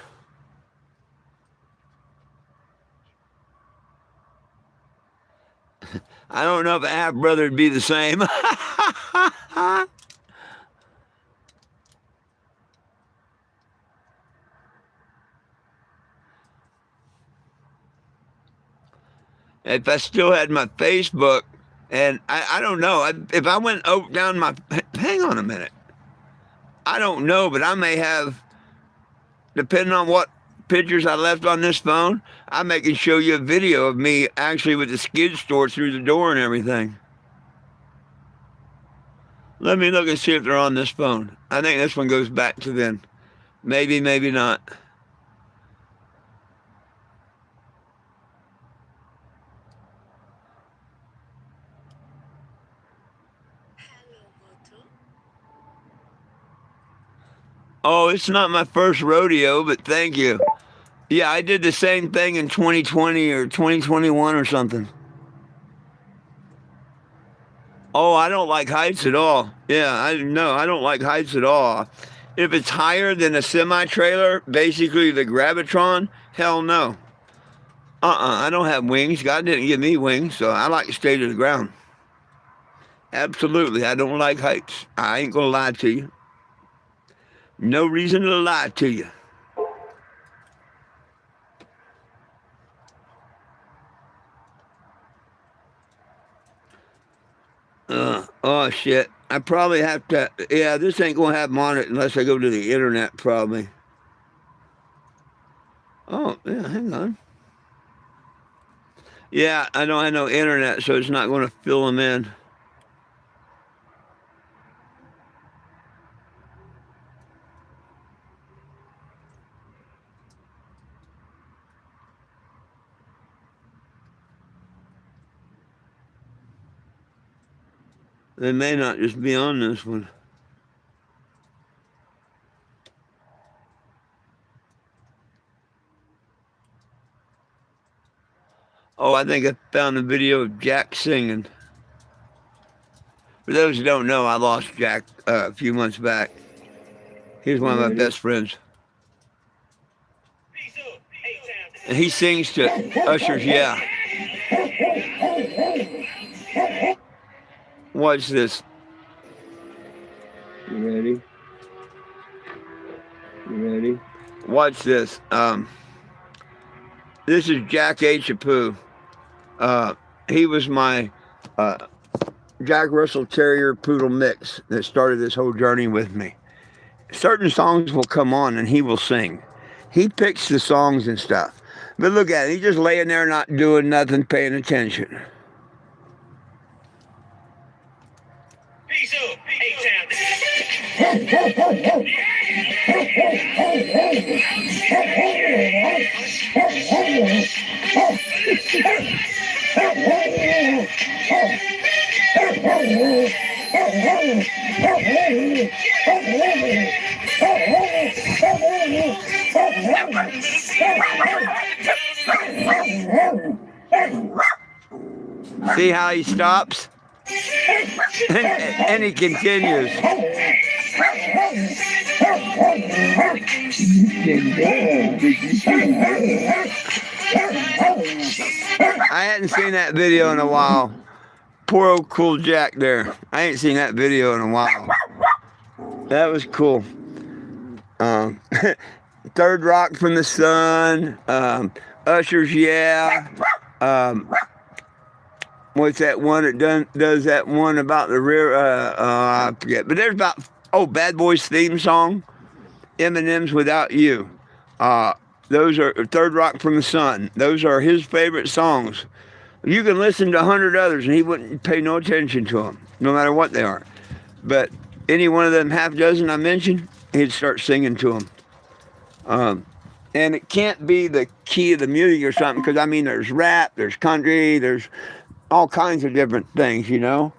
I don't know if a half brother would be the same. If I still had my Facebook, and I don't know, if I went down my, hang on a minute. I don't know, but I may have, depending on what pictures I left on this phone, I may can show you a video of me actually with the skid steer through the door and everything. Let me look and see if they're on this phone. I think this one goes back to then. Maybe, maybe not. Oh, it's not my first rodeo, but thank you. Yeah, I did the same thing in 2020 or 2021 or something. Oh, I don't like heights at all. Yeah, I don't like heights at all. If it's higher than a semi-trailer, basically the Gravitron, hell no. I don't have wings. God didn't give me wings, so I like to stay to the ground. Absolutely, I don't like heights. I ain't gonna lie to you. No reason to lie to you. Oh shit. I probably have to, yeah, this ain't gonna have them on it unless I go to the internet probably. Oh, yeah, hang on. Yeah, I don't have no internet, so it's not gonna fill them in. They may not just be on this one. Oh, I think I found a video of Jack singing. For those who don't know, I lost Jack a few months back. He's one of my best friends. And he sings to Usher's Yeah. Watch this. You ready? You ready? Watch this. This is Jack H. Apu. He was my Jack Russell Terrier Poodle mix that started this whole journey with me. Certain songs will come on and he will sing. He picks the songs and stuff. But look at it. He's just laying there not doing nothing, paying attention. Peace up, See how he stops? and he continues. I hadn't seen that video in a while. Poor old Cool Jack there. I ain't seen that video in a while. That was cool. Third Rock from the Sun. Usher's Yeah. What's that one that does that one about the rear? I forget. But there's about, Bad Boys theme song. Eminem's Without You. Those are Third Rock from the Sun. Those are his favorite songs. You can listen to 100 others and he wouldn't pay no attention to them, no matter what they are. But any one of them half dozen I mentioned, he'd start singing to them. And it can't be the key of the music or something, because I mean there's rap, there's country, there's all kinds of different things, you know.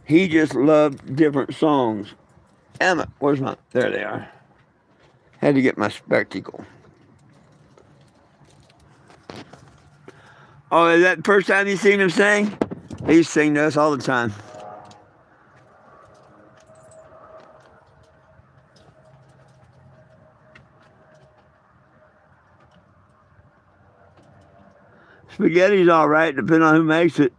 He just loved different songs. Emma, where's my, there they are. Had to get my spectacle. Oh, is that the first time you seen him sing? He used to sing to us all the time. Spaghetti's all right, depending on who makes it.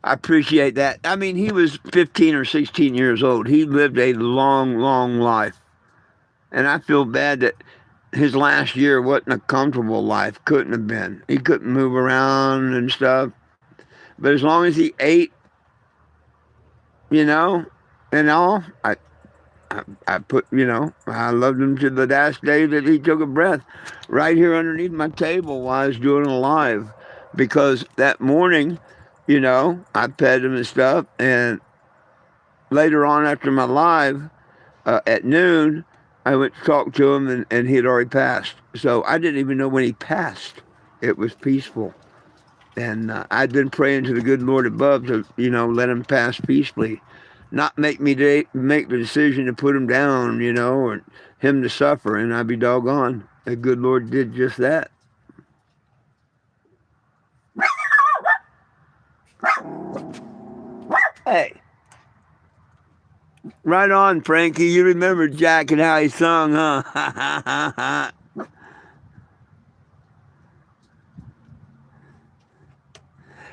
I appreciate that. I mean, he was 15 or 16 years old. He lived a long, long life. And I feel bad that his last year wasn't a comfortable life. Couldn't have been. He couldn't move around and stuff. But as long as he ate, you know, and all, I put, you know, I loved him to the last day that he took a breath. Right here underneath my table while I was doing it live. Because that morning, you know, I petted him and stuff. And later on after my live, at noon, I went to talk to him, and he had already passed. So I didn't even know when he passed. It was peaceful. And I'd been praying to the good Lord above to, you know, let him pass peacefully. Not make me make the decision to put him down, you know, or him to suffer. And I'd be doggone. The good Lord did just that. Hey. Right on, Frankie. You remember Jack and how he sung, huh?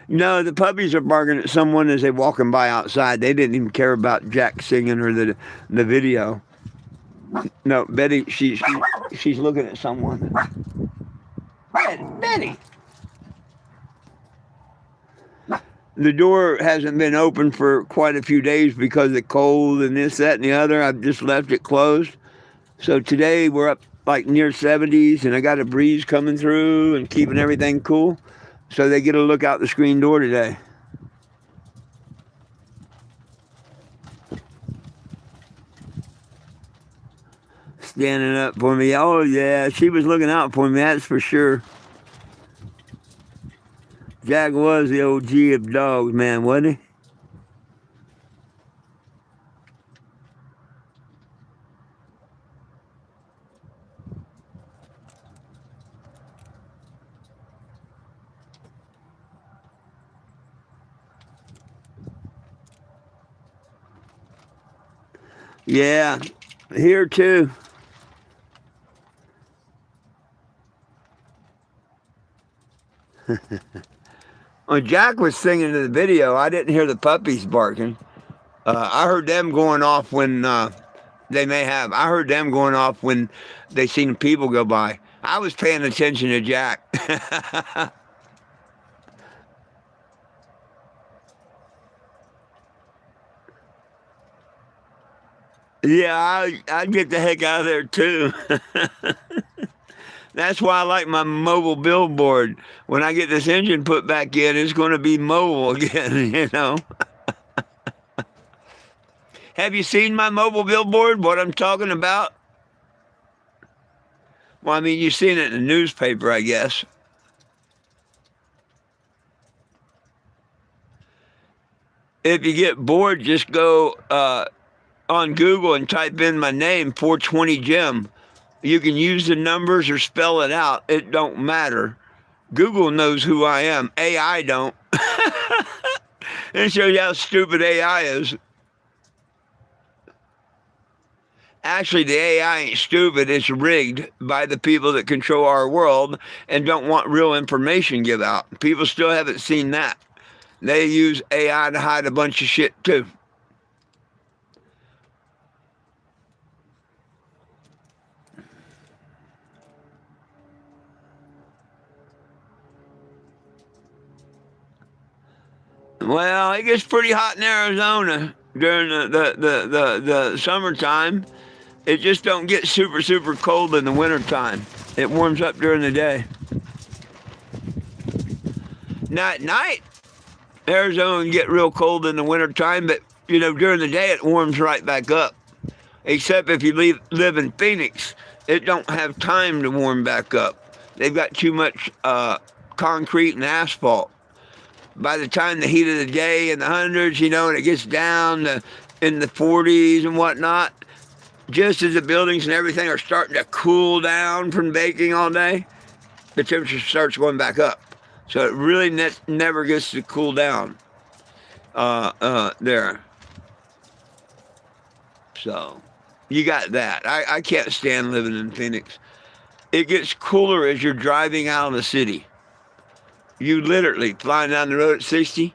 No, the puppies are barking at someone as they're walking by outside. They didn't even care about Jack singing or the video. No, Betty, she's looking at someone. Betty. The door hasn't been open for quite a few days because of the cold and this, that, and the other. I've just left it closed. So today we're up like near 70s, and I got a breeze coming through and keeping everything cool. So they get a look out the screen door today. Standing up for me. Oh, yeah, she was looking out for me, that's for sure. Jack was the OG of dogs, man, wasn't he? Yeah, here too. When Jack was singing in the video, I didn't hear the puppies barking. I heard them going off when they may have. I heard them going off when they seen people go by. I was paying attention to Jack. Yeah, I'd get the heck out of there too. That's why I like my mobile billboard. When I get this engine put back in, it's going to be mobile again, you know. Have you seen my mobile billboard, what I'm talking about? Well, I mean, you've seen it in the newspaper, I guess. If you get bored, just go on Google and type in my name, 420 Jim. You can use the numbers or spell it out. It don't matter. Google knows who I am. AI don't. It shows you how stupid AI is. Actually, the AI ain't stupid. It's rigged by the people that control our world and don't want real information give out. People still haven't seen that. They use AI to hide a bunch of shit too. Well, it gets pretty hot in Arizona during the summertime. It just don't get super, super cold in the wintertime. It warms up during the day. Now at night, Arizona can get real cold in the wintertime, but you know, during the day it warms right back up. Except if you live in Phoenix, it don't have time to warm back up. They've got too much concrete and asphalt. By the time the heat of the day in the hundreds, you know, and it gets down in the 40s and whatnot, just as the buildings and everything are starting to cool down from baking all day, the temperature starts going back up. So it really never gets to cool down there. So you got that. I can't stand living in Phoenix. It gets cooler as you're driving out of the city. You literally flying down the road at 60,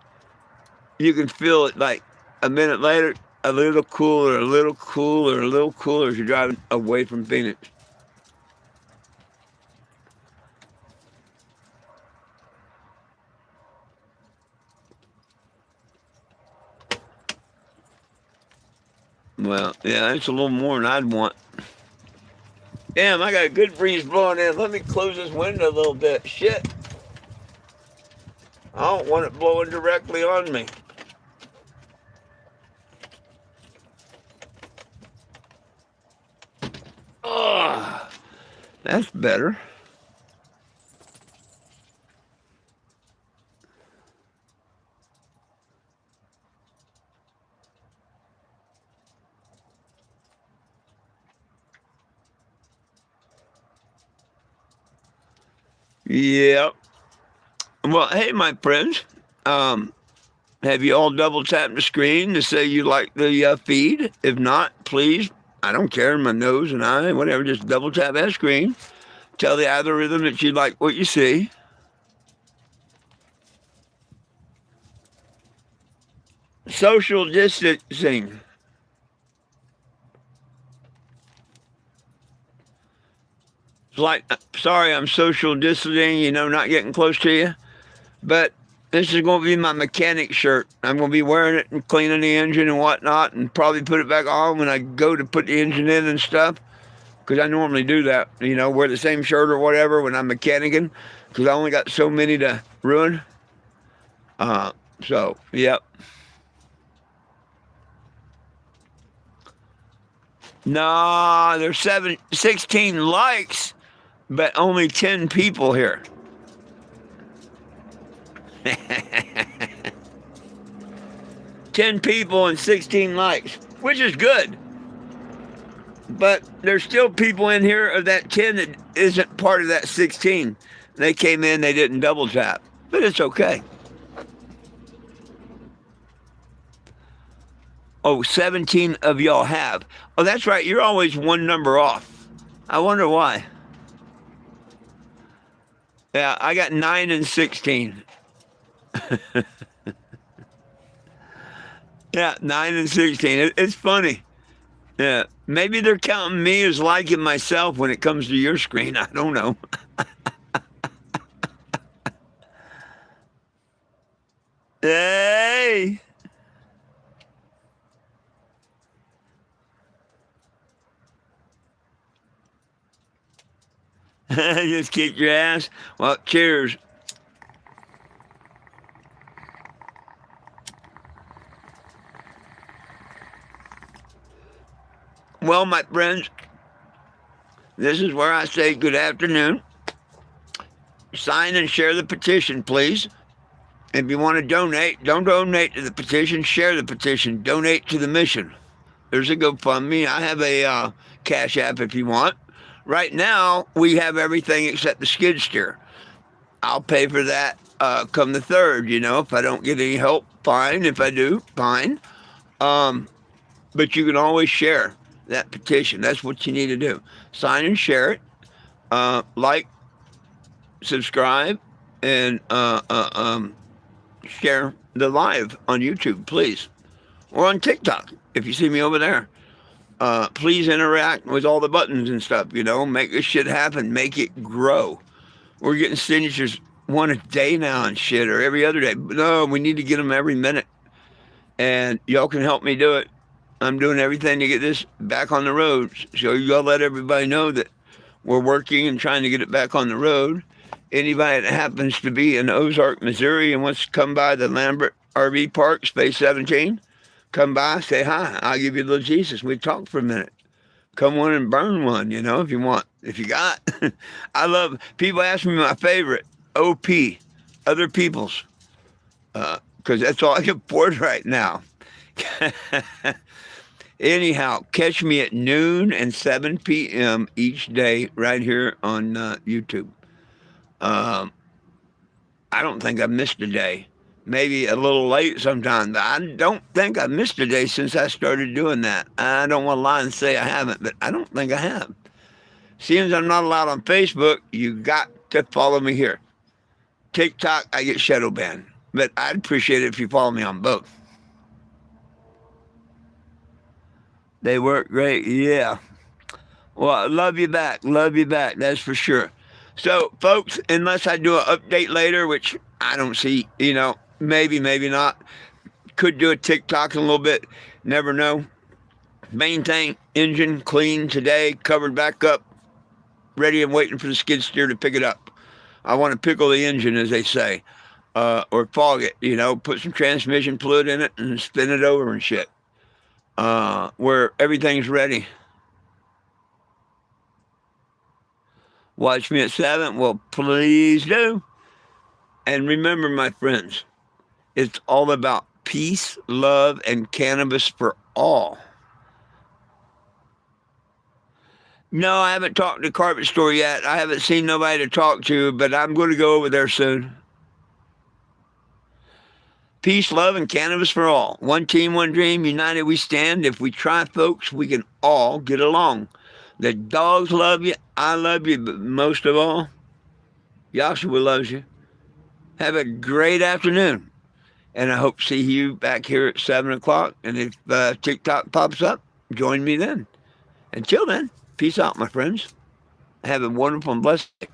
you can feel it like a minute later, a little cooler, a little cooler, a little cooler as you're driving away from Phoenix. Well, yeah, it's a little more than I'd want. Damn, I got a good breeze blowing in. Let me close this window a little bit. Shit. I don't want it blowing directly on me. Oh, that's better. Yep. Well, hey, my friends. Um, have you all double tapped the screen to say you like the feed? If not, please, I don't care, my nose and eye, whatever, just double tap that screen. Tell the algorithm that you like what you see. Social distancing. It's like, sorry, I'm social distancing, you know, not getting close to you. But this is going to be my mechanic shirt. I'm going to be wearing it and cleaning the engine and whatnot, and probably put it back on when I go to put the engine in and stuff. Because I normally do that, you know, wear the same shirt or whatever when I'm mechanicking, because I only got so many to ruin. So, yep. Nah, there's 16 likes, but only 10 people here. 10 people and 16 likes, which is good. But there's still people in here of that 10 that isn't part of that 16. They came in, they didn't double tap. But it's okay. Oh, 17 of y'all have. Oh, that's right. You're always one number off. I wonder why. Yeah, I got 9 and 16. Yeah, 9 and 16. It's funny. Yeah, maybe they're counting me as liking myself when it comes to your screen. I don't know. Hey, just kick your ass. Well, cheers. Well, my friends, this is where I say good afternoon. Sign and share the petition, please. If you want to donate, don't donate to the petition, share the petition. Donate to the mission. There's a GoFundMe. I have a Cash App if you want. Right now, we have everything except the skid steer. I'll pay for that come the third. If I don't get any help, fine. If I do, fine. Um, but you can always share that petition. That's what you need to do. Sign and share it. Like, subscribe, and share the live on YouTube, please, or on TikTok if you see me over there. Please interact with all the buttons and stuff. Make this shit happen. Make it grow. We're getting signatures one a day now and shit, or every other day. No, we need to get them every minute, and y'all can help me do it. I'm doing everything to get this back on the road. So y'all let everybody know that we're working and trying to get it back on the road. Anybody that happens to be in Ozark, Missouri and wants to come by the Lambert RV Park, Space 17, come by, say hi. I'll give you a little Jesus. We talk for a minute. Come on and burn one, if you want. If you got. I love, people ask me my favorite, OP, other people's, because that's all I can afford right now. Anyhow, catch me at noon and 7 p.m. each day right here on YouTube. Um, I don't think I've missed a day. Maybe a little late sometimes. I don't think I've missed a day since I started doing that. I don't want to lie and say I haven't, but I don't think I have. Seeing as I'm not allowed on Facebook, you got to follow me here. TikTok, I get shadow banned, but I'd appreciate it if you follow me on both. They work great, yeah. Well, I love you back. Love you back. That's for sure. So, folks, unless I do an update later, which I don't see, maybe, maybe not. Could do a TikTok in a little bit. Never know. Main thing, engine clean today, covered back up, ready and waiting for the skid steer to pick it up. I want to pickle the engine, as they say, or fog it, put some transmission fluid in it and spin it over and shit. Where everything's ready. Watch me at 7. Well, please do. And remember, my friends, it's all about peace, love, and cannabis for all. No, I haven't talked to the carpet store yet. I haven't seen nobody to talk to, but I'm going to go over there soon. Peace, love, and cannabis for all. One team, one dream, united we stand. If we try, folks, we can all get along. The dogs love you, I love you, but most of all, Joshua loves you. Have a great afternoon, and I hope to see you back here at 7 o'clock. And if TikTok pops up, join me then. Until then, peace out, my friends. Have a wonderful and blessed day.